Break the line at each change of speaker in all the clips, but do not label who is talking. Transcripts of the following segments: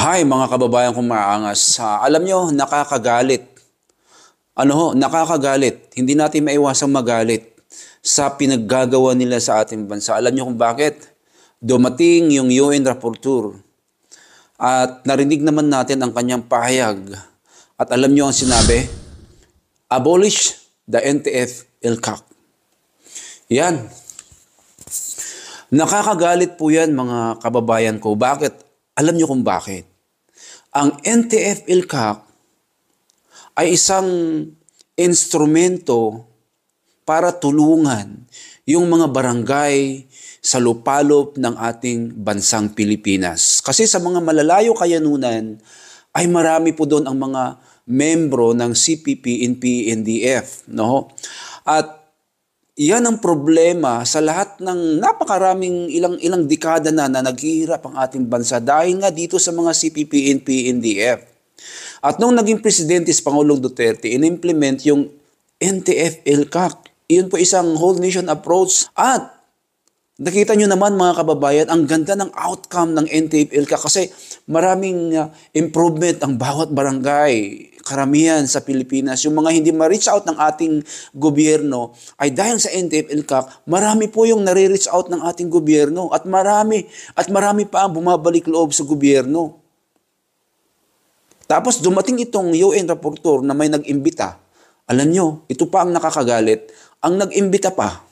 Hi mga kababayan kong maangas. Alam nyo, nakakagalit. Nakakagalit. Hindi natin maiwasang magalit sa pinaggagawa nila sa ating bansa. Alam nyo kung bakit? Dumating yung UN Rapporteur at narinig naman natin ang kanyang pahayag. At alam nyo ang sinabi? Abolish the NTF-ELCAC. Yan. Nakakagalit po yan mga kababayan ko. Bakit? Alam niyo kung bakit. Ang NTF-ELCAC ay isang instrumento para tulungan yung mga barangay sa lupalop ng ating bansang Pilipinas. Kasi sa mga malalayo kayanunan ay marami po doon ang mga membro ng CPP, NP, NDF. No? At yan ang problema sa lahat ng napakaraming ilang dekada na naghihirap ang ating bansa dahil nga dito sa mga CPP, NP, NDF. At nung naging presidente si Pangulong Duterte, in-implement yung NTF-ELCAC. Iyon po isang whole nation approach. At nakita nyo naman mga kababayan, ang ganda ng outcome ng NTF-ELCAC kasi maraming improvement ang bawat barangay. Karamihan sa Pilipinas, yung mga hindi ma-reach out ng ating gobyerno ay dahil sa NTF-ELCAC, marami po yung nare-reach out ng ating gobyerno at marami pa ang bumabalik loob sa gobyerno. Tapos dumating itong UN Rapporteur na may nag-imbita. Alam nyo, ito pa ang nakakagalit. Ang nag-imbita pa,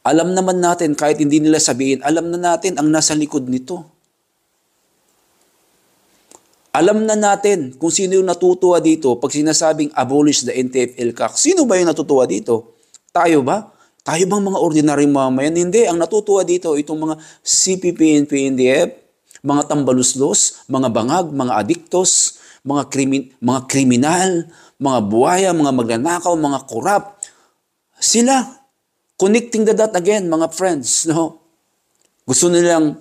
alam naman natin kahit hindi nila sabihin, alam na natin ang nasa likod nito. Alam na natin kung sino yung natutuwa dito pag sinasabing abolish the NTF-ELCAC. Sino ba yung natutuwa dito? Tayo ba? Tayo bang mga ordinaryong mamamayan? Hindi. Ang natutuwa dito, itong mga CPP, NP, NDF, mga tambaluslos, mga bangag, mga adiktos, mga kriminal, mga buhaya, mga magnanakaw, mga korap. Sila, connecting the dot again, mga friends. No? Gusto nilang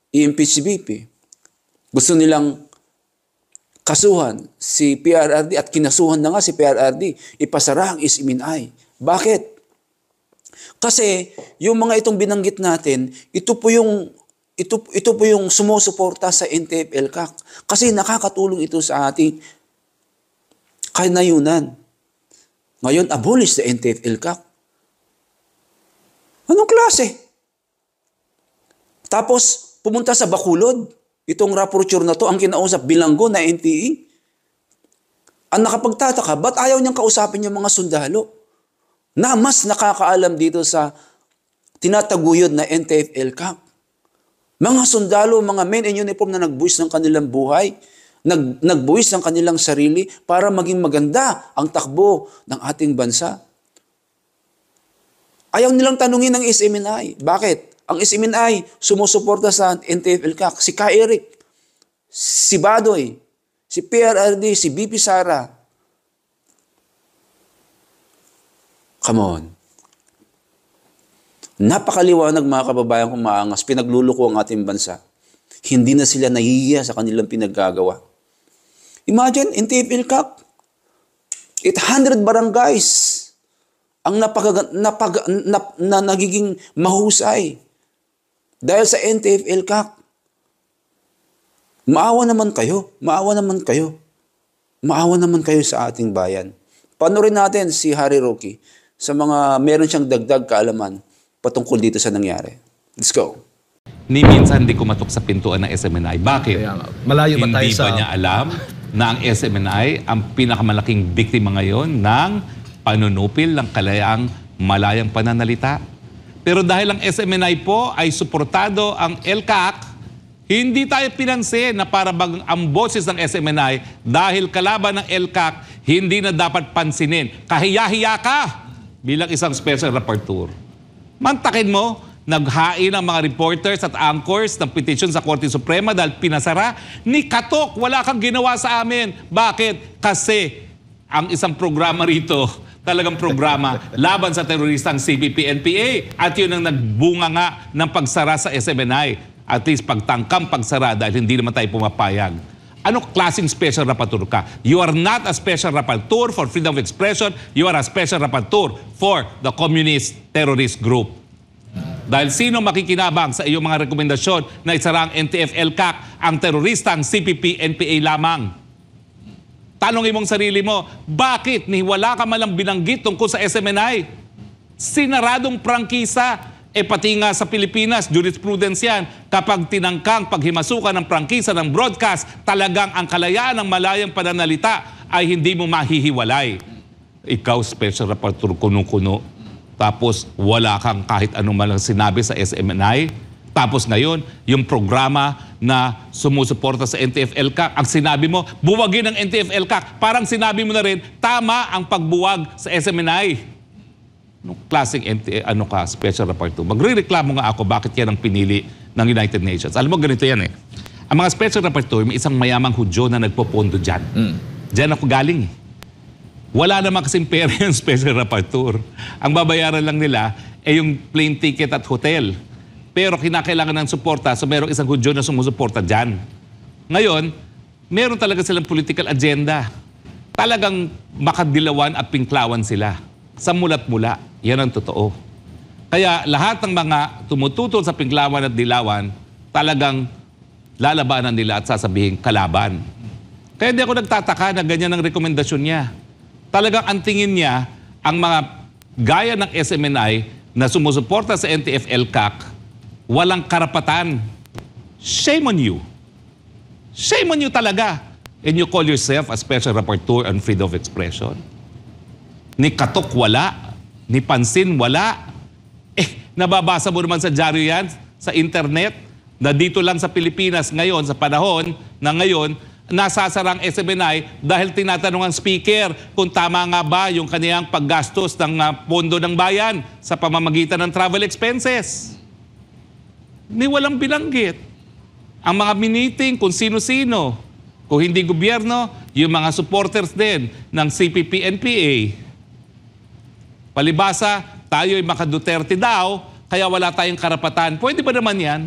i-impeach si BP. Gusto nilang kasuhan si PRRD at kinasuhan na nga si PRRD, ipasara ang SMNI. Bakit? Kasi yung mga itong binanggit natin, ito po yung sumusuporta sa NTF-ELCAC. Kasi nakakatulong ito sa ating kanayunan. Ngayon, abolish the NTF-ELCAC. Anong klase? Tapos, pumunta sa Bacolod. Itong rapporteur na to, ang kinausap bilanggo na NPE. Ang nakapagtataka, ba't ayaw niyang kausapin yung mga sundalo? Na mas nakakaalam dito sa tinataguyod na NTF-ELCAC. Mga sundalo, mga men in uniform na nagbuwis ng kanilang buhay, nagbuwis ng kanilang sarili para maging maganda ang takbo ng ating bansa. Ayaw nilang tanungin ng SMNI. Bakit? Ang SMNI, sumusuporta sa NTF-ELCAC. Si Ka Eric, si Badoy, si PRRD, si BP Sara. Come on. Napakaliwanag mga kababayan kung maangas. Pinagluluko ang ating bansa. Hindi na sila nahihiya sa kanilang pinaggagawa. Imagine, NTF-ELCAC, 800 barangays ang nagiging mahusay. Dahil sa NTF-ELCAC, maawa naman kayo sa ating bayan. Panoorin natin si Harry Roque sa mga meron siyang dagdag kaalaman patungkol dito sa nangyari. Let's go.
Ni minsan hindi kumatok sa pintuan ng SMNI. Bakit?
Malayo ba tayo
Hindi
sa...
ba niya alam na ang SMNI ang pinakamalaking biktima ngayon ng panunupil ng malayang pananalita? Pero dahil ang SMNI po ay suportado ang ELCAC, hindi tayo pinansin na para bang ang boses ng SMNI dahil kalaban ng ELCAC, hindi na dapat pansinin. Kahiya-hiya ka bilang isang special rapporteur. Mantakin mo, naghain ang mga reporters at anchors ng petition sa Korte Suprema dahil pinasara. Ni Katok, wala kang ginawa sa amin. Bakit? Kasi ang isang programa rito, talagang programa laban sa teroristang CPP-NPA. At yun ang nagbunga nga ng pagsara sa SMNI. At least pagtangkang pagsara dahil hindi naman tayo pumapayag. Ano klaseng special rapporteur ka? You are not a special rapporteur for freedom of expression. You are a special rapporteur for the communist terrorist group. Dahil sino makikinabang sa iyong mga rekomendasyon na isara ang NTF-ELCAC ang terorista, ang CPP-NPA lamang. Tanongin mong sarili mo, bakit ni wala ka malang binanggit tungkol sa SMNI? Sinaradong prangkisa. Pati nga sa Pilipinas, jurisprudence yan, kapag tinangkang paghimasukan ng prangkisa ng broadcast, talagang ang kalayaan ng malayang pananalita ay hindi mo mahihiwalay. Ikaw, special rapporteur, kuno-kuno. Tapos wala kang kahit anong malang sinabi sa SMNI. Tapos ngayon, yung programa na sumusuporta sa NTF-ELCAC, ang sinabi mo, buwagin ng NTF-ELCAC. Parang sinabi mo na rin, tama ang pagbuwag sa SMNI. Nung klaseng special rapporteur. Magre-reklamo nga ako bakit yan ang pinili ng United Nations. Alam mo, ganito yan eh. Ang mga special rapporteur, may isang mayamang Hudyo na nagpopondo dyan. Dyan ako galing eh. Wala naman kasing pera yung special rapporteur. Ang babayaran lang nila ay yung plane ticket at hotel. Pero kinakailangan ng suporta, so merong isang Hudyo na sumusuporta dyan. Ngayon, meron talaga silang political agenda. Talagang makadilawan at pinklawan sila. Sa mulat-mula, yan ang totoo. Kaya lahat ng mga tumututol sa pinklawan at dilawan, talagang lalabanan nila at sasabihin kalaban. Kaya hindi ako nagtataka na ganyan ang rekomendasyon niya. Talagang ang tingin niya, ang mga gaya ng SMNI na sumusuporta sa NTF-ELCAC, walang karapatan. Shame on you. Shame on you talaga. And you call yourself a special rapporteur on freedom of expression. Ni katok wala, ni pansin wala. Nababasa mo naman sa dyaryo yan, sa internet, na dito lang sa Pilipinas ngayon, sa panahon na ngayon, nasasarang SMNI dahil tinatanong ang speaker kung tama nga ba yung kaniyang paggastos ng pondo ng bayan sa pamamagitan ng travel expenses. Ni walang binanggit. Ang mga miniting kung sino-sino, kung hindi gobyerno, yung mga supporters din ng CPP-NPA. Palibasa, tayo'y maka-Duterte daw, kaya wala tayong karapatan. Pwede ba naman yan?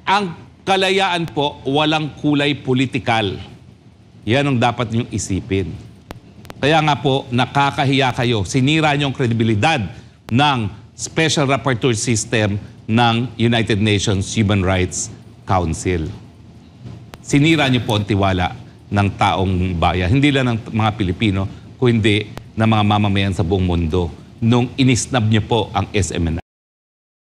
Ang kalayaan po, walang kulay politikal. Yan ang dapat niyong isipin. Kaya nga po, nakakahiya kayo. Sinira niyong kredibilidad ng Special Rapporteur System ng United Nations Human Rights Council. Sinira niyo po ang tiwala ng taong bayan. Hindi lang ng mga Pilipino, kundi ng mga mamamayan sa buong mundo nung inisnab niyo po ang SMNI.